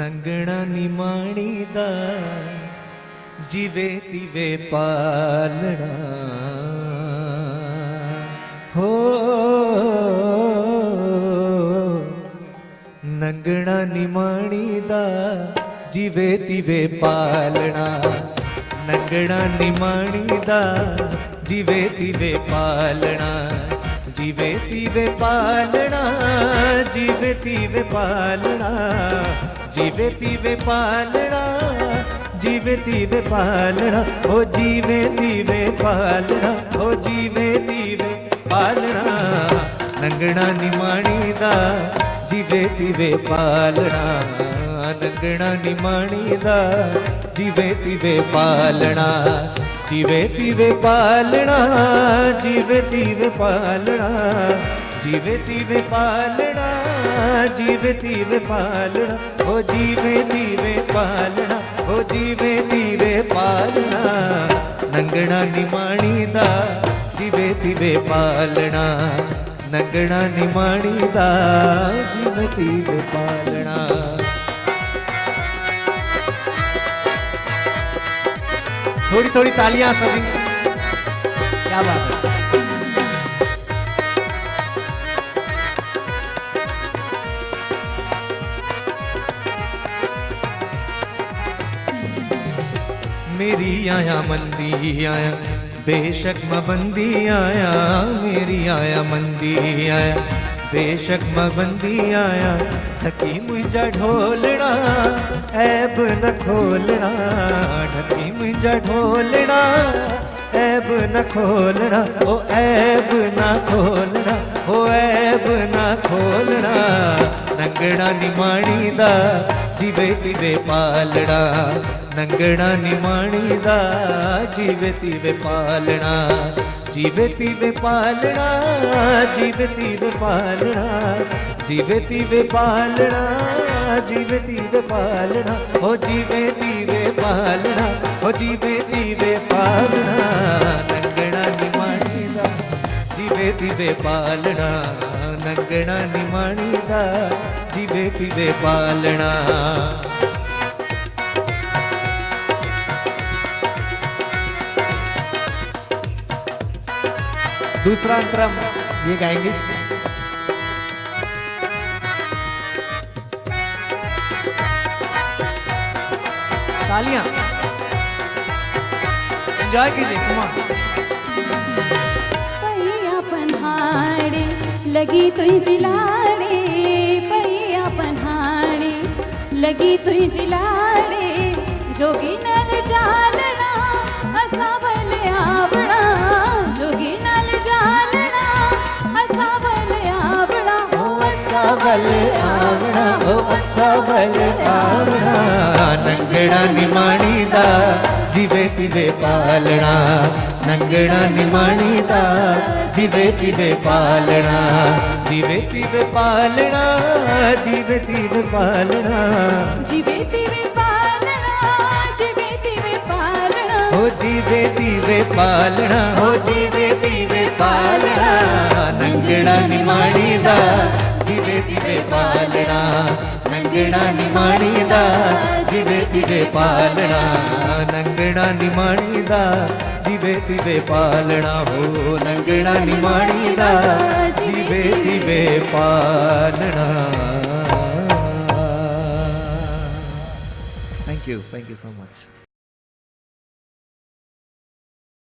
ਨੰਗਣਾ ਨਿਮਾਣੀ ਦਾ ਜਿਵੇਂ ਤਿਵੇਂ ਪਾਲਣਾ ਹੋ ਨੰਗਣਾ ਨਿਮਾਣੀ ਦਾ ਜਿਵੇਂ ਤਿਵੇਂ ਪਾਲਣਾ ਨੰਗਣਾ ਨਿਮਾਣੀ ਦਾ ਜਿਵੇਂ ਤਿਵੇਂ ਪਾਲਣਾ ਜਿਵੇਂ ਤਿਵੇਂ ਪਾਲਣਾ ਜਿਵੇਂ ਤਿਵੇਂ ਪਾਲਣਾ ਜਿਵੇਂ ਤਿਵੇਂ ਪਾਲਣਾ ਜਿਵੇਂ ਤਿਵੇਂ ਪਾਲਣਾ ਹੋ ਜਿਵੇਂ ਤਿਵੇਂ ਪਾਲਣਾ ਹੋ ਜਿਵੇਂ ਤਿਵੇਂ ਪਾਲਣਾ ਨੰਗਣਾ ਨਿਮਾਣੀ ਦਾ ਜਿਵੇਂ ਤਿਵੇਂ ਪਾਲਣਾ ਨੰਗਣਾ ਨਿਮਾਣੀ ਦਾ ਜਿਵੇਂ ਤਿਵੇਂ ਪਾਲਣਾ ਜਿਵੇਂ ਤਿਵੇਂ ਪਾਲਣਾ ਜਿਵੇਂ ਤਿਵੇਂ ਪਾਲਣਾ ਜਿਵੇਂ ਤਿਵੇਂ ਪਾਲਣਾ ਜਿਵੇਂ ਤਿਵੇਂ ਪਾਲਣਾ ਹੋ ਜਿਵੇਂ ਤਿਵੇਂ ਪਾਲਣਾ ਹੋ ਜਿਵੇਂ ਤਿਵੇਂ ਪਾਲਣਾ ਨੰਗਣਾ ਨਿਮਾਣੀ ਦਾ ਜਿਵੇਂ ਤਿਵੇਂ ਪਾਲਣਾ ਨੰਗਣਾ ਨਿਮਾਣੀ ਦਾ ਜਿਵੇਂ ਤਿਵੇਂ ਪਾਲਣਾ थोड़ी थोड़ी तालियां सभी क्या बात है मेरी आया मंदी आया बेशक मबंदी आया मेरी आया मंदी आया बेशक मबंदी आया ढकी मुझा ढोलना ऐब न खोलना ढकी मुझा ढोलना ऐब न खोलना ओ ऐब न खोलना ओ ऐब न खोलना नंगना निमाणी दा जिवे तिवे पालना नंगना निमाणी दा जिवे तिवे पालना जिवे तिवे पालना जिवे तिवे पालना जिवे तिवे पालना जिवे तिवे पालना हो जिवे तिवे पालना हो जिवे तिवे पालना नंगना निमाणी दा जिवे तिवे पालना नंगना निमाणी दा जिवे तिवे पालना दूसरा अंतरम ये गाएंगे तालियां एंजॉय कीजिए कुमार पैया पन्हाड़े लगी तुई जिलाड़े पैया पन्हाड़े लगी तुई जिलाड़े जोगी नल जालना असावल आवड़ा जोगी नल जालना असावल आवड़ा ओ असावल आवड़ा ओ असावल आवड़ा नंगना निमाणी दा जिवे तिवे पालना नंगना निमाणी दा जिवे तिवे पालना जिवे तिवे पालना जिवे तिवे पालना जिवे तिवे पालना जिवे तिवे पालना हो जिवे तिवे पालना हो जिवे तिवे पालना नंगना निमाणी दा जिवे तिवे पालना नंगना निमाणी दा जिवे तिवे पालना नंगना निमाणी दा जिवे तिवे पालना हो नंगना निमाणी दा जिवे तिवे पालना थैंक यू सो मच